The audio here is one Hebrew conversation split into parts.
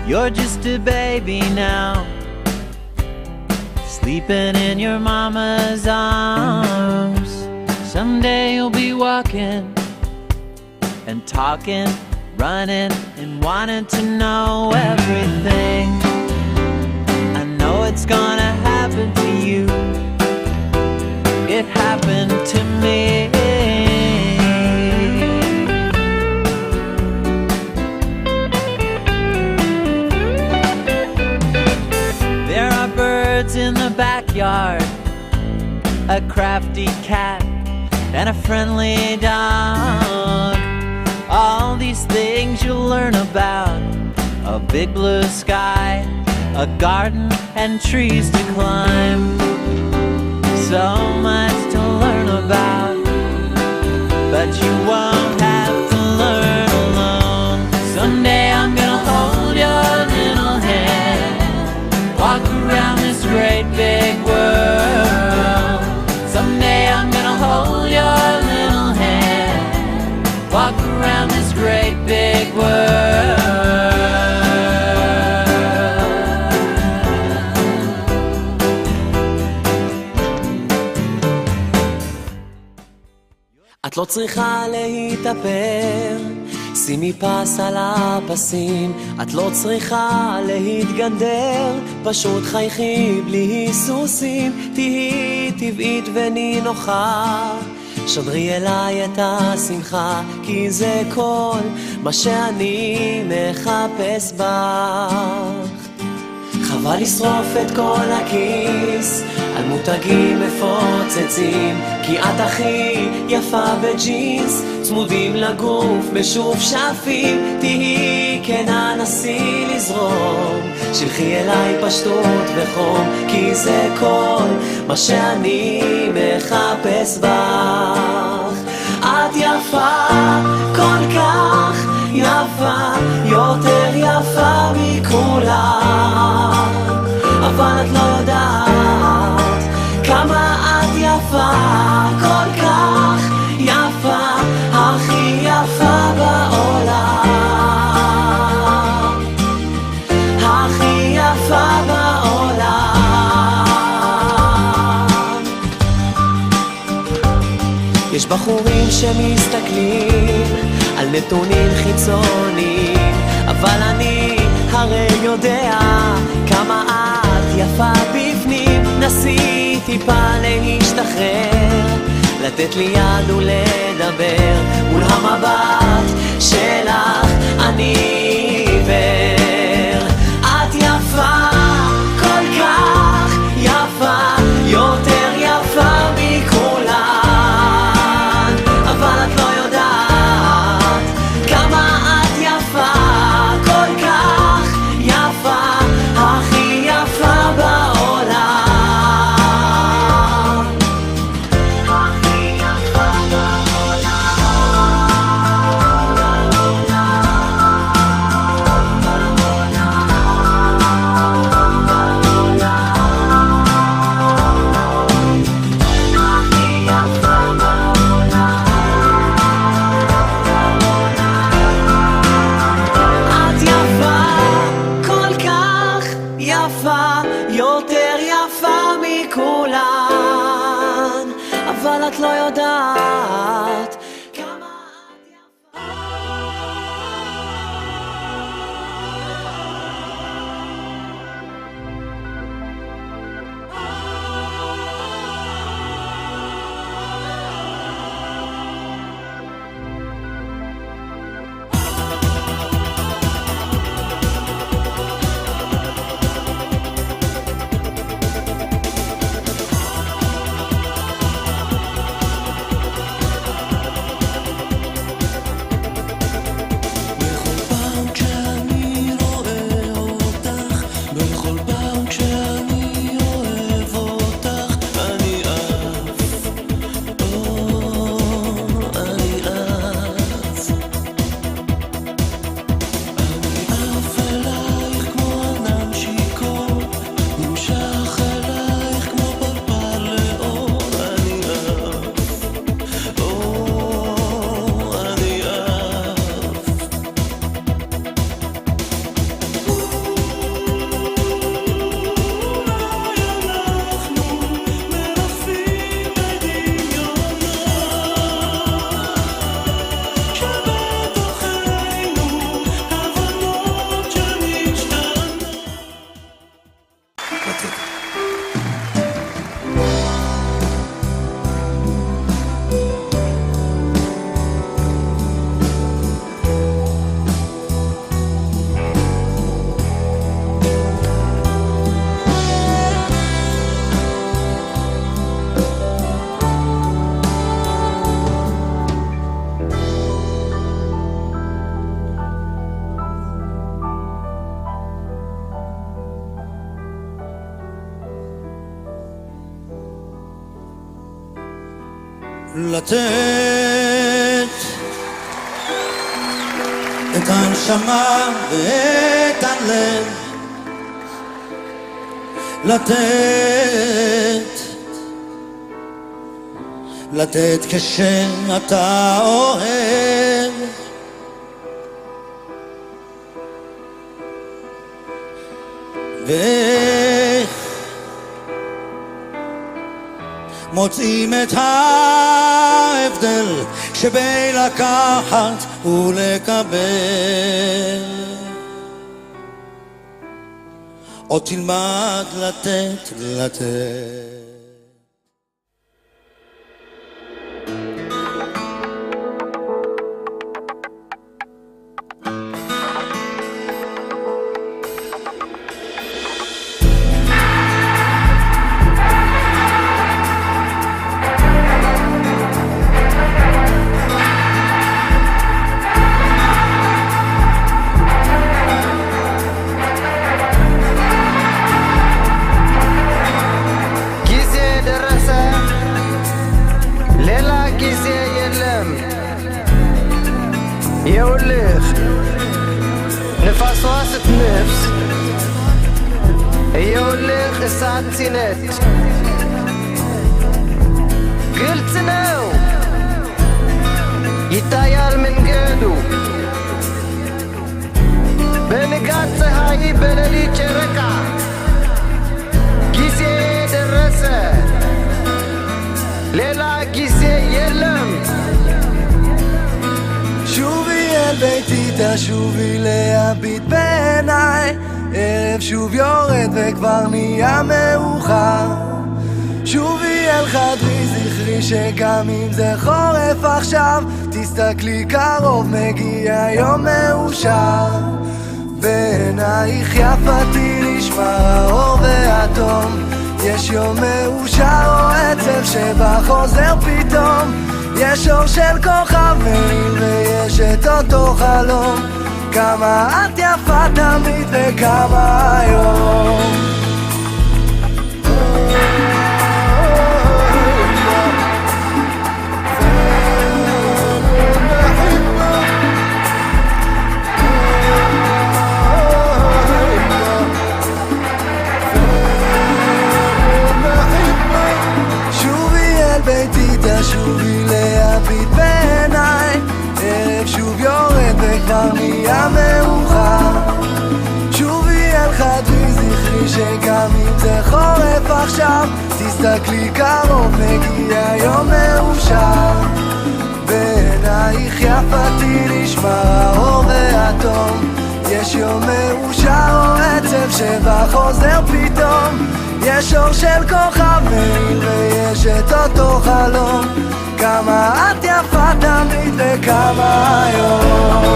You're just a baby now, sleeping in your mama's arms. Someday you'll be walking and talking, running and wanting to know everything. I know it's gonna happen to you. It happened to me. There are birds in the backyard, a crafty cat and a friendly dog. All these things you'll learn about: a big blue sky, a garden and trees to climb. So much to learn about, but you won't have to learn alone. Someday I'm gonna hold your little hand, walk around this great big world. Someday I'm gonna hold your little hand, walk around this great big world. את לא צריכה להתאפר, שימי פס על הפסים. את לא צריכה להתגנדר, פשוט חייכי בלי היסוסים. תהי טבעית ונינוחה, שדרי אליי את השמחה, כי זה כל מה שאני מחפש בך. חבל לשרוף את כל הכיס על מותגים מפוצצים, כי את הכי יפה בג'ינס, צמודים לגוף משופשפים. תהי כנה, נסי לזרום, שלחי אליי פשטות וחום, כי זה כל מה שאני מחפש בך. את יפה, כל כך יפה, יותר יפה מכולם, אבל את לא יודעת כמה את יפה, כל כך יפה, הכי יפה בעולם, הכי יפה בעולם. יש בחורים שמסתכלים על נתונים חיצוניים, אבל אני הרי יודע כמה את יפה בפנים. נסי טיפה להשתחרר, לתת לי יד ולדבר מול המבט שלך. אני עיוור, את יפה, כל כך יפה, יותר יפה מכולן, אבל את לא יודעת כמה את יפה, כל כך יפה, הכי יפה בעולם, הכי יפה בעולם. לתת את הנשמה ואת הלב, לתת כשאתה אוהב, ואיך מוצאים את ההבדל שבין לקחת ולקבל. עוד תלמד לתת. يولخ نفس واسط نفس يولخ الساعة سنت قلت نو يتايال من قدو بنقات سهاي بلالي شركة كيسي درسة ليلا كيسي يلم שובי אל ביתי, תשובי להביט בעיניי, ערב שוב יורד וכבר נהיה מאוחר. שובי אל חדרי, זכרי שגם אם זה חורף עכשיו, תסתכלי קרוב, מגיע יום מאושר. בעינייך יפתי נשמע האור והתום, יש יום מאושר או עצב שבא חוזר פתאום. יש אור של כוכב מאיר ויש את אותו חלום, כמה את יפה תמיד וכמה היום. שובי אל ביתי, תשובי להביט בעיניי, ערב שוב יורד וכבר נהיה מאוחר. שובי אל חדרי, זכרי שגם אם זה חורף עכשיו, תסתכלי קרוב, מגיע יום מאושר. בעינייך יפתי נשמע האור והתום, יש יום מאושר או עצב שבא חוזר פתאום. יש אור של כוכב מאיר ויש את אותו חלום, כמה את יפה תמיד וכמה היום.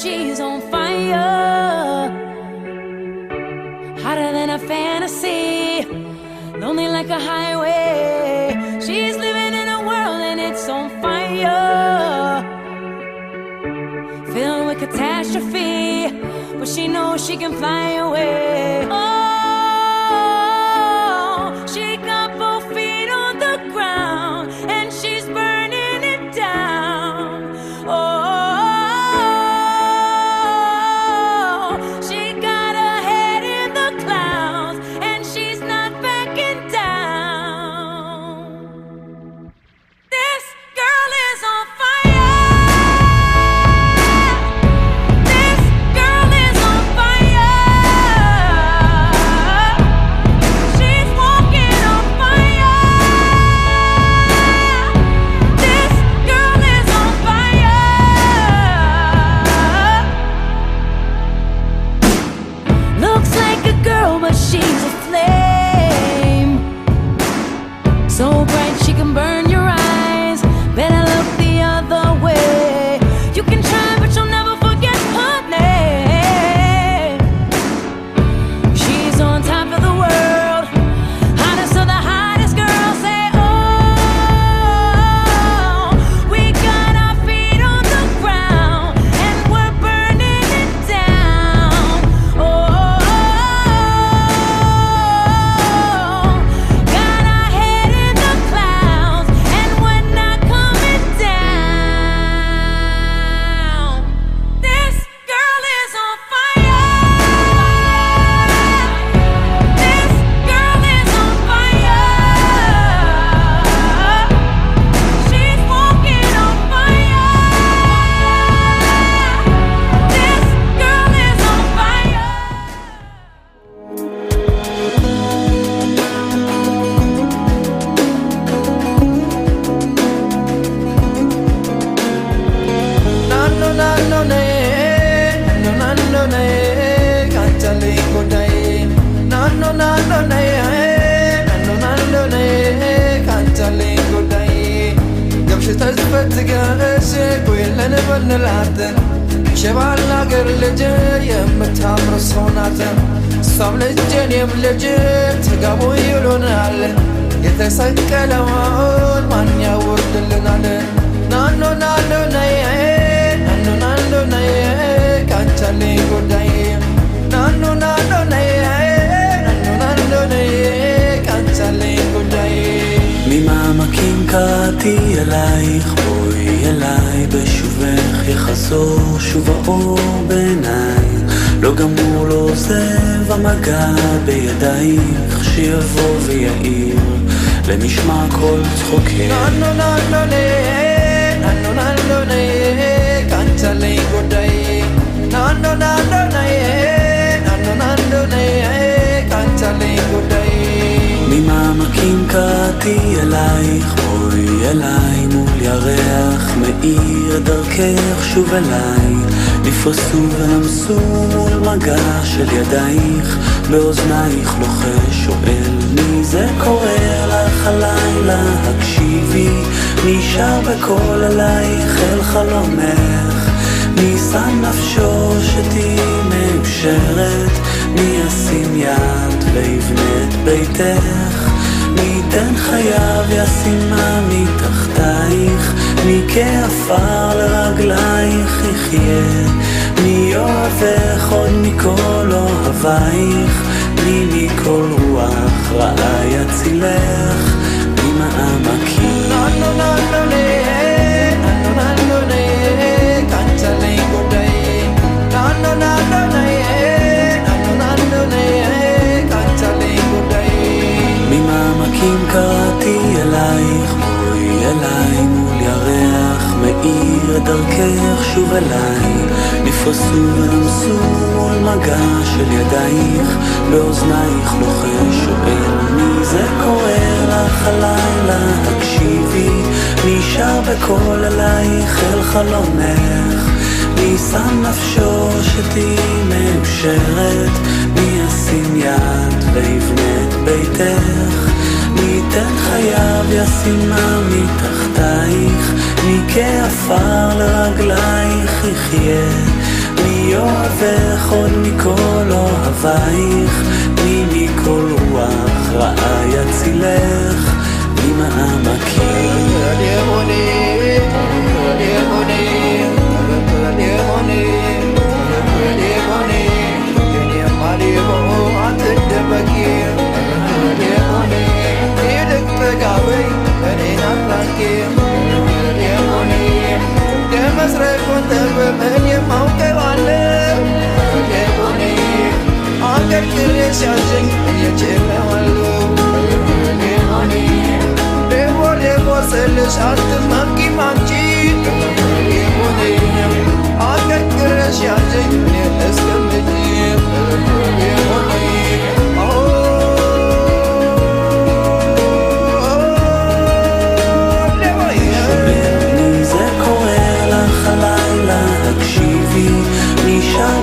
She's on fire, hotter than a fantasy, lonely like a highway. She's living in a world and it's on fire, filled with catastrophe, but she knows she can fly away. Oh, she got both feet on the ground and she's burning it down. Oh, this girl is on fire. تقاسي ويلنا بنلعتن شبال ناقر لجي يمتامر صوناتن صام لجين يملجي تقابو يلون علن يتسك لوان من يورد لنالن نانو نانو نايه نانو نانو نايه كانتالي قداي نانو نانو نايه نانو نانو نايه كانتالي قداي ממעמקים קראתי אלייך, בואי אליי בשובך יחזור שוב האור בעיניי, לא גמור לא עוזב המגע בידייך, שיבוא ויעיר למשמע כל צחוקך. ננו ננו ניה, ננו ננו ניה, קנצלי גודאי, ננו ננו ניה, ננו ננו ניה, קנצלי גודאי. ממעמקים קראתי אלייך, בואי אליי מול ירח מאיר דרכך שוב אליי, נפרסו ונמסו מול מגע של ידייך, באוזנייך לוחש שואל מי זה קורא לך הלילה, הקשיבי מי שר בקול אלייך אל חלומך, מי שם נפשו שתהי מאושרת, מי ישים יד ויבנה את ביתך, מי ייתן חייו ישימה מתחתייך, מי כעפר לרגלייך יחיה, מי אוהבך עוד מכל אוהבייך, מי מכל רוח רעה יצילך, ממעמקים. ננו ננו ניה, ננו ננו ניה, קנצלי גודאי, ננו ננו ניה, ננו ננו ניה, קנצלי גודאי. ממעמקים קראתי אלייך, בואי אליי מול ירח מאיר דרכך שוב אליי, נפרסו ונמסו מול מגע של ידייך, באוזנייך לוחש שואל מי זה קורא לך הלילה, הקשיבי מי שר בקול אלייך אל חלומך, מי שם נפשו שתהי מאושרת, מי ישים יד ויבנה את ביתך, מי ייתן חייו ישימה מתחתייך, מי כעפר לרגלייך יחיה, מי אוהבך עוד מכל אוהבייך, מי מכל רוח רעה יצילך, ממעמקים.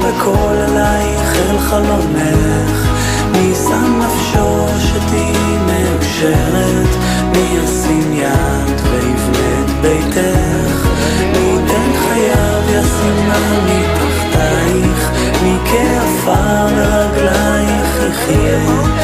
בקול אלייך אל חלומך, מי שם נפשו שתהי מאושרת, מי ישים יד ויבנה את ביתך, מי ייתן חייו ישימה מתחתייך, מי כעפר לרגלייך יחיה,